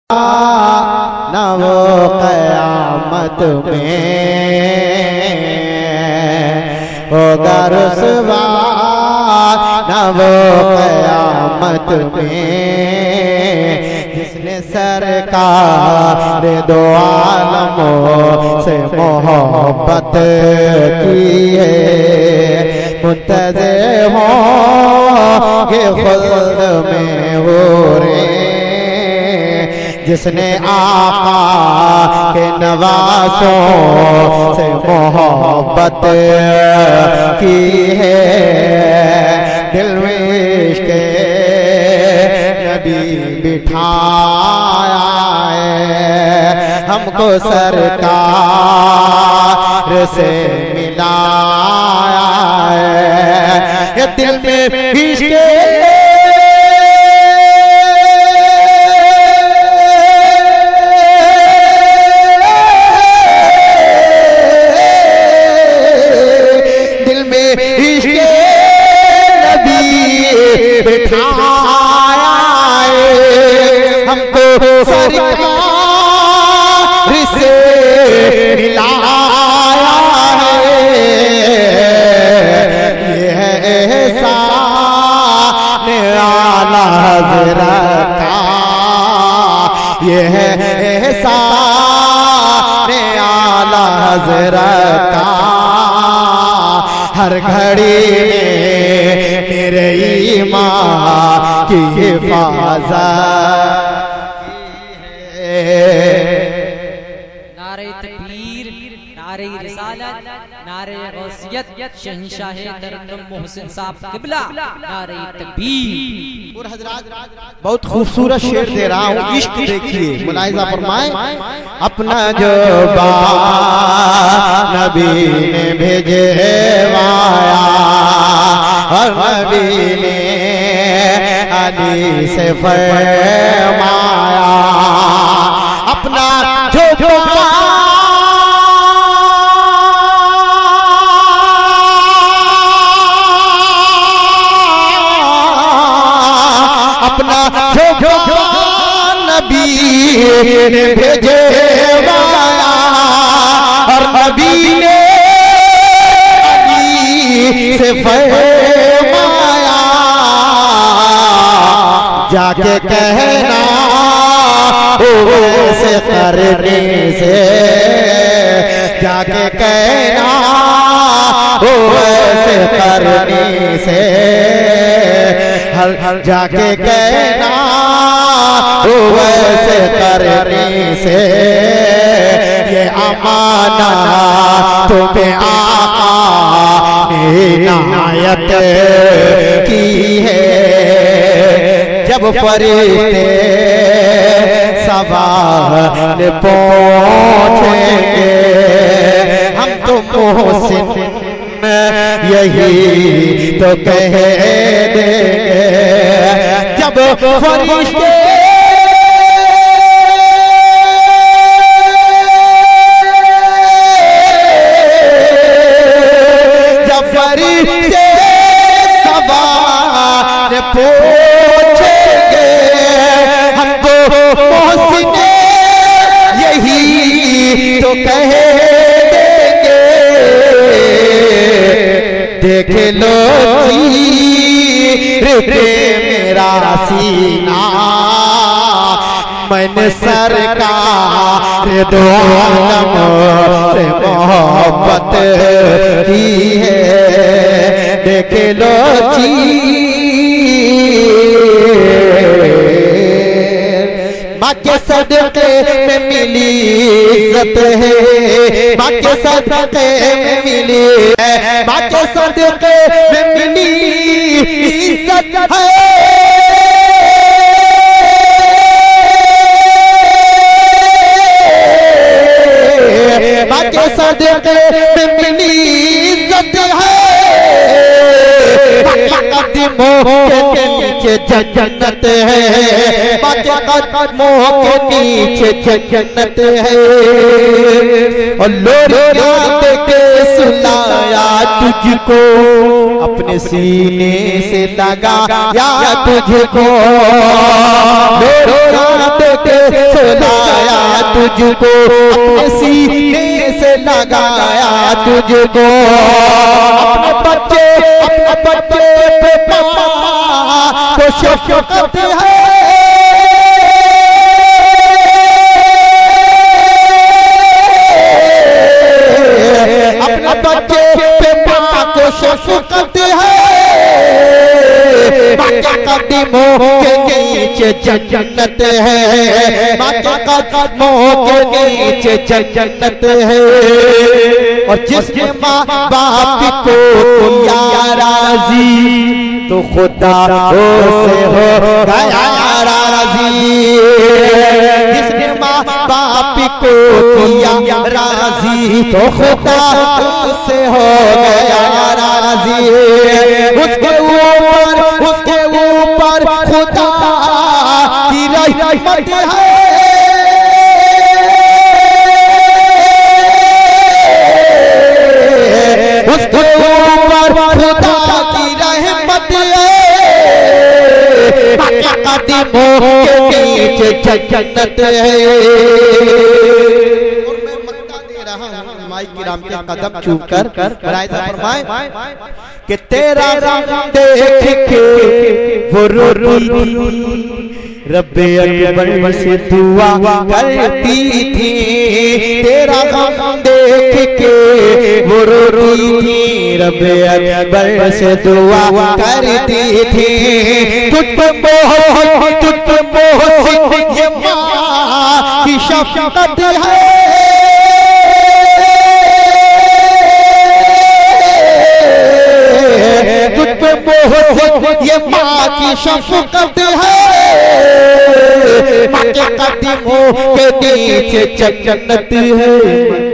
न वो क़यामत में होगा रुसवा, न वो क़यामत में जिसने सरकार दो आलमों से मोहब्बत की है। मुंतज़िर होंगे खुल्द में हो रे जिसने आका के नवासों से मोहब्बत की है। दिल में इश्क़ नबी बिठाया है, हमको सरकार से मिलाया है। ये दिल में इश्क़ हमको सरकार से मिलाया है। ये है एहसान आला हज़रत का, ये है एहसान आला हज़रत का। हर घड़ी में मेरे ईमान की हिफाज़त। नारे तकबीर, नारे रिसालत, नारे गौसियत, शहंशाह तरन्नुम मोहसिन साहब क़िबला, नारे तकबीर। और हज़रात बहुत खूबसूरत शेर दे रहा हूँ, इश्क देखिए, मुलाहिज़ा फरमाएं। अपना जो नबी ने भेजवाया और नबी ने अली से फरमाया, अपना जो अपना जो नबी ने भेजवाया और नबी ने अली से फरमाया, जाके कहना वैसे करने से, जाके कहना वैसे करने से, हर जाके कहना वैसे करने से। ये अमाना तुम्हें आका ने इनायत की है। जब फरिश्ते सवाल पहुँचेंगे, हम तो मोहसिन यही तो कह देंगे। जब फरिश्ते सवाल पूछेंगे, हमको मोहसिन यही तो कह देंगे। देख लो चीर के मेरा सीना, मैंने सरकार दो आलमों से मोहब्बत की है। देख लो माँ के सदक़े में मिली इज्जत है, माँ के सदक़े में मिली है, माँ के सदक़े में मिली इज्जत है। माँ के सदक़े में मिली इज्जत है। कदमों के नीचे नीचे जन्नत है, माँ के कदमों के नीचे जन्नत है। और लोरियां देके सुलाया तुझको, अपने सीने से लगाया तुझको, लोरियां देके सुलाया तुझको, अपने सीने से लगाया तुझको। अपने बच्चे पे पापा को शफकत है, अपने बच्चे पे पापा को शफकत है। माँ के कदमों के नीचे जन्नत है, माँ के कदमों के नीचे जन्नत है। और जिसने माँ बाप को किया राजी, तो खुदा से हो गया राजी। जिसने माँ बाप को किया राजी, तो खुदा से हो गया राजी। उसके ऊपर खुदा की रहमत है, उसके ऊपर खुदा की रहमत है। कदमों के नीचे जन्नत है। और मैं मक्का दे रहा हूँ माई किराम के कदम छू कर फरमाए कि तेरा रंग देख के वो रोती, रब्बे अकबर से दुआ करती थी। तेरा रंग देख के वो रोती थी, रब्बे अकबर से दुआ करती थी। तुझ पे मोह ये माँ की शफकत है, तुझ पे मोह ये माँ की शफकत है। माँ के कदमों के नीचे जन्नत है।